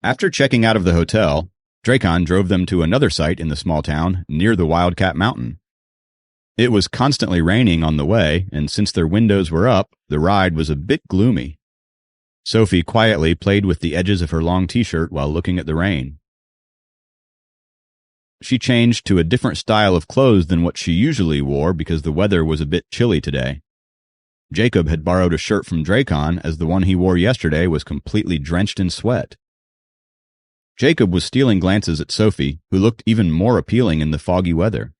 After checking out of the hotel, Dracon drove them to another site in the small town near the Wildcat Mountain. It was constantly raining on the way, and since their windows were up, the ride was a bit gloomy. Sophie quietly played with the edges of her long t-shirt while looking at the rain. She changed to a different style of clothes than what she usually wore because the weather was a bit chilly today. Jacob had borrowed a shirt from Dracon as the one he wore yesterday was completely drenched in sweat. Jacob was stealing glances at Sophie, who looked even more appealing in the foggy weather.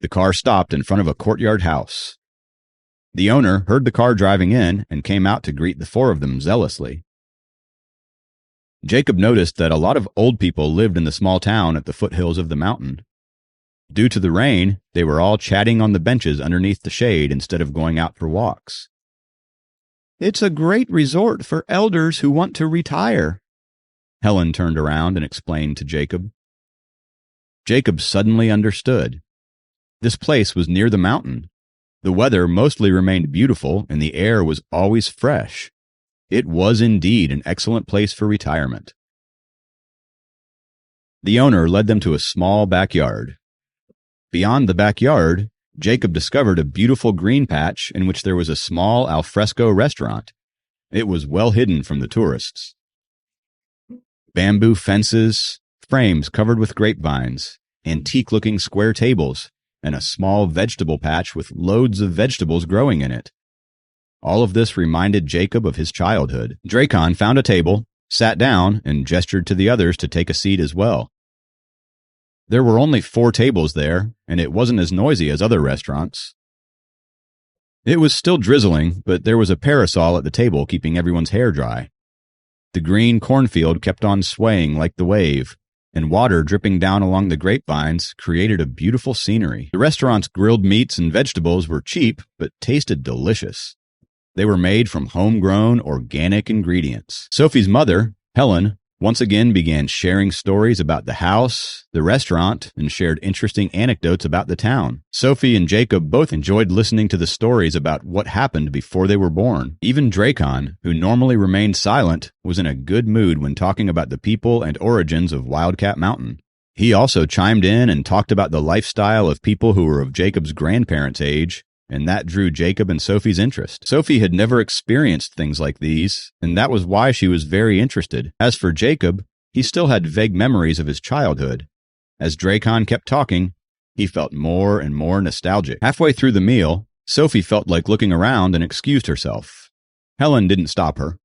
The car stopped in front of a courtyard house. The owner heard the car driving in and came out to greet the four of them zealously. Jacob noticed that a lot of old people lived in the small town at the foothills of the mountain. Due to the rain, they were all chatting on the benches underneath the shade instead of going out for walks. "It's a great resort for elders who want to retire." Helen turned around and explained to Jacob. Jacob suddenly understood. This place was near the mountain. The weather mostly remained beautiful and the air was always fresh. It was indeed an excellent place for retirement. The owner led them to a small backyard. Beyond the backyard, Jacob discovered a beautiful green patch in which there was a small alfresco restaurant. It was well hidden from the tourists. Bamboo fences, frames covered with grapevines, antique-looking square tables, and a small vegetable patch with loads of vegetables growing in it. All of this reminded Jacob of his childhood. Dracon found a table, sat down, and gestured to the others to take a seat as well. There were only 4 tables there, and it wasn't as noisy as other restaurants. It was still drizzling, but there was a parasol at the table keeping everyone's hair dry. The green cornfield kept on swaying like the wave, and water dripping down along the grapevines created a beautiful scenery. The restaurant's grilled meats and vegetables were cheap, but tasted delicious. They were made from homegrown, organic ingredients. Sophie's mother, Helen, once again began sharing stories about the house, the restaurant, and shared interesting anecdotes about the town. Sophie and Jacob both enjoyed listening to the stories about what happened before they were born. Even Dracon, who normally remained silent, was in a good mood when talking about the people and origins of Wildcat Mountain. He also chimed in and talked about the lifestyle of people who were of Jacob's grandparents' age, and that drew Jacob and Sophie's interest. Sophie had never experienced things like these, and that was why she was very interested. As for Jacob, he still had vague memories of his childhood. As Dracon kept talking, he felt more and more nostalgic. Halfway through the meal, Sophie felt like looking around and excused herself. Helen didn't stop her.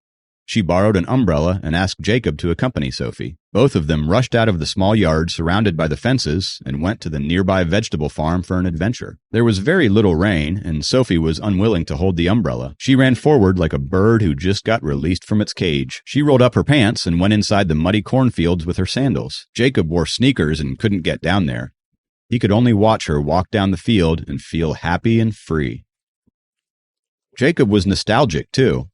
She borrowed an umbrella and asked Jacob to accompany Sophie. Both of them rushed out of the small yard surrounded by the fences and went to the nearby vegetable farm for an adventure. There was very little rain, and Sophie was unwilling to hold the umbrella. She ran forward like a bird who just got released from its cage. She rolled up her pants and went inside the muddy cornfields with her sandals. Jacob wore sneakers and couldn't get down there. He could only watch her walk down the field and feel happy and free. Jacob was nostalgic, too.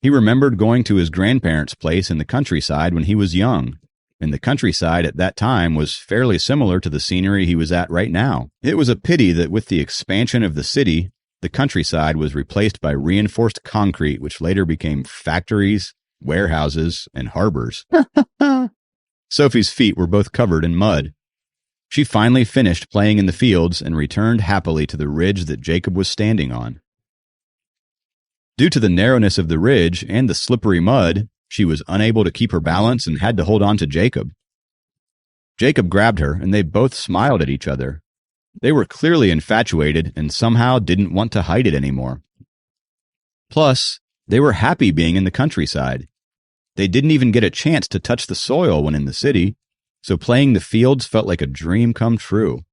He remembered going to his grandparents' place in the countryside when he was young, and the countryside at that time was fairly similar to the scenery he was at right now. It was a pity that with the expansion of the city, the countryside was replaced by reinforced concrete, which later became factories, warehouses, and harbors. Sophie's feet were both covered in mud. She finally finished playing in the fields and returned happily to the ridge that Jacob was standing on. Due to the narrowness of the ridge and the slippery mud, she was unable to keep her balance and had to hold on to Jacob. Jacob grabbed her, and they both smiled at each other. They were clearly infatuated and somehow didn't want to hide it anymore. Plus, they were happy being in the countryside. They didn't even get a chance to touch the soil when in the city, so playing the fields felt like a dream come true.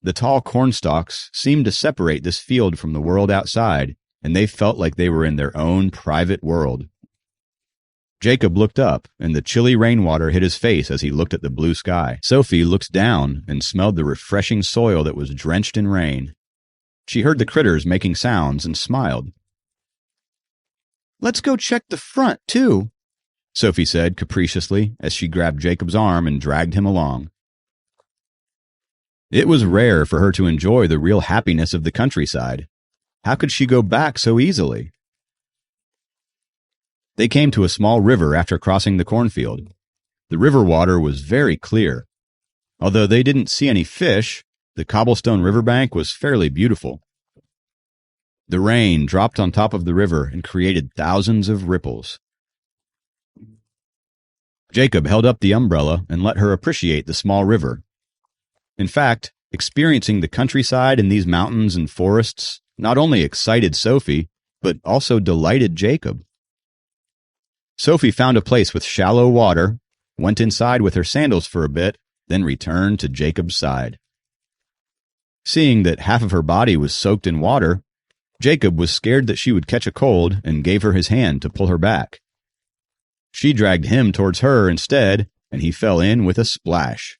The tall cornstalks seemed to separate this field from the world outside, and they felt like they were in their own private world. Jacob looked up, and the chilly rainwater hit his face as he looked at the blue sky. Sophie looked down and smelled the refreshing soil that was drenched in rain. She heard the critters making sounds and smiled. "Let's go check the front, too," Sophie said capriciously as she grabbed Jacob's arm and dragged him along. It was rare for her to enjoy the real happiness of the countryside. How could she go back so easily? They came to a small river after crossing the cornfield. The river water was very clear. Although they didn't see any fish, the cobblestone riverbank was fairly beautiful. The rain dropped on top of the river and created thousands of ripples. Jacob held up the umbrella and let her appreciate the small river. In fact, experiencing the countryside in these mountains and forests not only excited Sophie, but also delighted Jacob. Sophie found a place with shallow water, went inside with her sandals for a bit, then returned to Jacob's side. Seeing that half of her body was soaked in water, Jacob was scared that she would catch a cold and gave her his hand to pull her back. She dragged him towards her instead, and he fell in with a splash.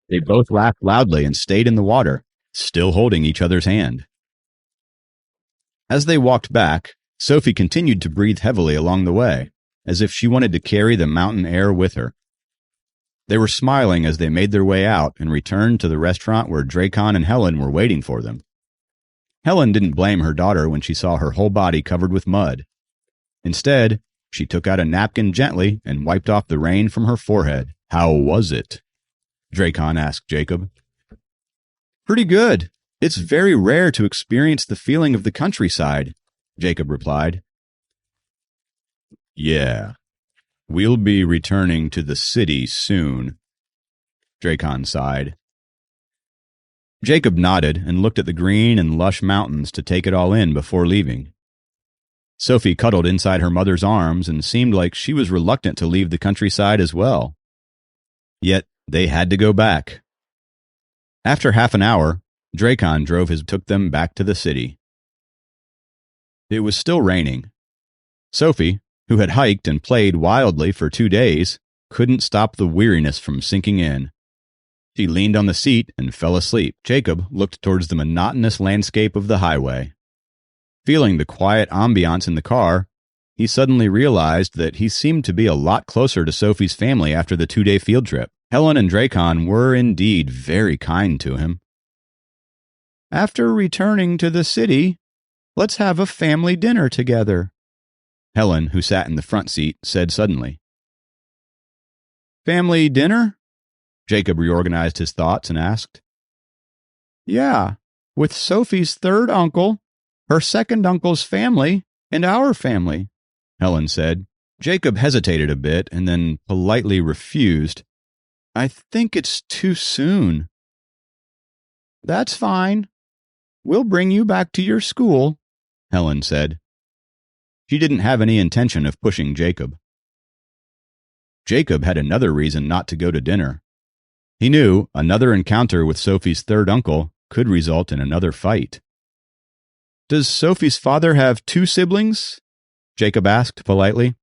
They both laughed loudly and stayed in the water, still holding each other's hand. As they walked back, Sophie continued to breathe heavily along the way, as if she wanted to carry the mountain air with her. They were smiling as they made their way out and returned to the restaurant where Dracon and Helen were waiting for them. Helen didn't blame her daughter when she saw her whole body covered with mud. Instead, she took out a napkin gently and wiped off the rain from her forehead. "How was it?" Dracon asked Jacob. "Pretty good. It's very rare to experience the feeling of the countryside," Jacob replied. "Yeah, we'll be returning to the city soon," Dracon sighed. Jacob nodded and looked at the green and lush mountains to take it all in before leaving. Sophie cuddled inside her mother's arms and seemed like she was reluctant to leave the countryside as well. Yet they had to go back. After half an hour, Dracon took them back to the city. It was still raining. Sophie, who had hiked and played wildly for 2 days, couldn't stop the weariness from sinking in. She leaned on the seat and fell asleep. Jacob looked towards the monotonous landscape of the highway. Feeling the quiet ambiance in the car, he suddenly realized that he seemed to be a lot closer to Sophie's family after the 2-day field trip. Helen and Dracon were indeed very kind to him. "After returning to the city, let's have a family dinner together," Helen, who sat in the front seat, said suddenly. "Family dinner?" Jacob reorganized his thoughts and asked. "Yeah, with Sophie's third uncle, her second uncle's family, and our family," Helen said. Jacob hesitated a bit and then politely refused. "I think it's too soon." "That's fine. We'll bring you back to your school," Helen said. She didn't have any intention of pushing Jacob. Jacob had another reason not to go to dinner. He knew another encounter with Sophie's third uncle could result in another fight. "Does Sophie's father have 2 siblings?" Jacob asked politely.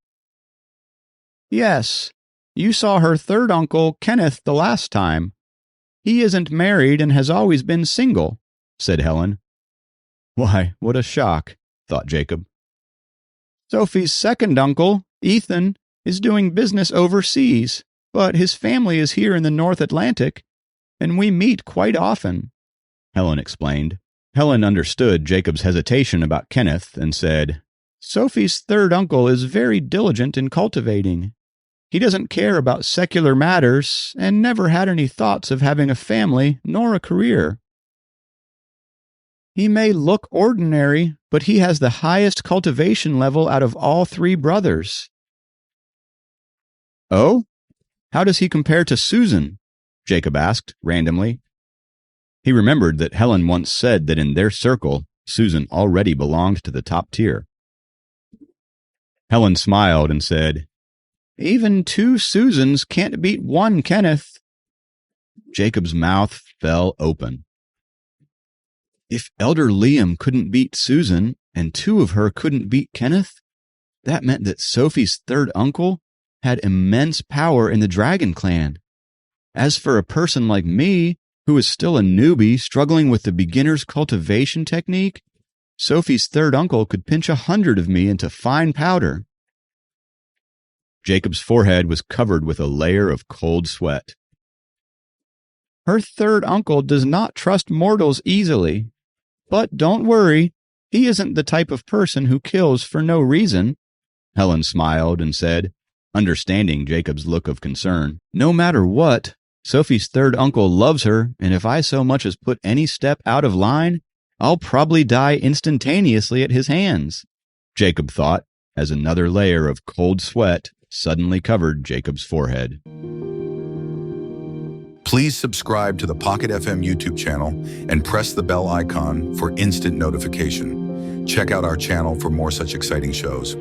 "Yes. You saw her third uncle, Kenith, the last time. He isn't married and has always been single," said Helen. "Why, what a shock," thought Jacob. "Sophie's second uncle, Ethan, is doing business overseas, but his family is here in the North Atlantic, and we meet quite often," Helen explained. Helen understood Jacob's hesitation about Kenith and said, "Sophie's third uncle is very diligent in cultivating. He doesn't care about secular matters and never had any thoughts of having a family nor a career. He may look ordinary, but he has the highest cultivation level out of all 3 brothers." "Oh? How does he compare to Susan?" Jacob asked randomly. He remembered that Helen once said that in their circle, Susan already belonged to the top tier. Helen smiled and said, "Even 2 Susans can't beat 1 Kenith." Jacob's mouth fell open. If Elder Liam couldn't beat Susan and 2 of her couldn't beat Kenith, that meant that Sophie's third uncle had immense power in the Dragon Clan. As for a person like me, who is still a newbie struggling with the beginner's cultivation technique, Sophie's third uncle could pinch 100 of me into fine powder. Jacob's forehead was covered with a layer of cold sweat. "Her third uncle does not trust mortals easily. But don't worry, he isn't the type of person who kills for no reason," Helen smiled and said, understanding Jacob's look of concern. No matter what, Sophie's third uncle loves her, and if I so much as put any step out of line, I'll probably die instantaneously at his hands, Jacob thought, as another layer of cold sweat suddenly covered Jacob's forehead. Please subscribe to the Pocket FM YouTube channel and press the bell icon for instant notification. Check out our channel for more such exciting shows.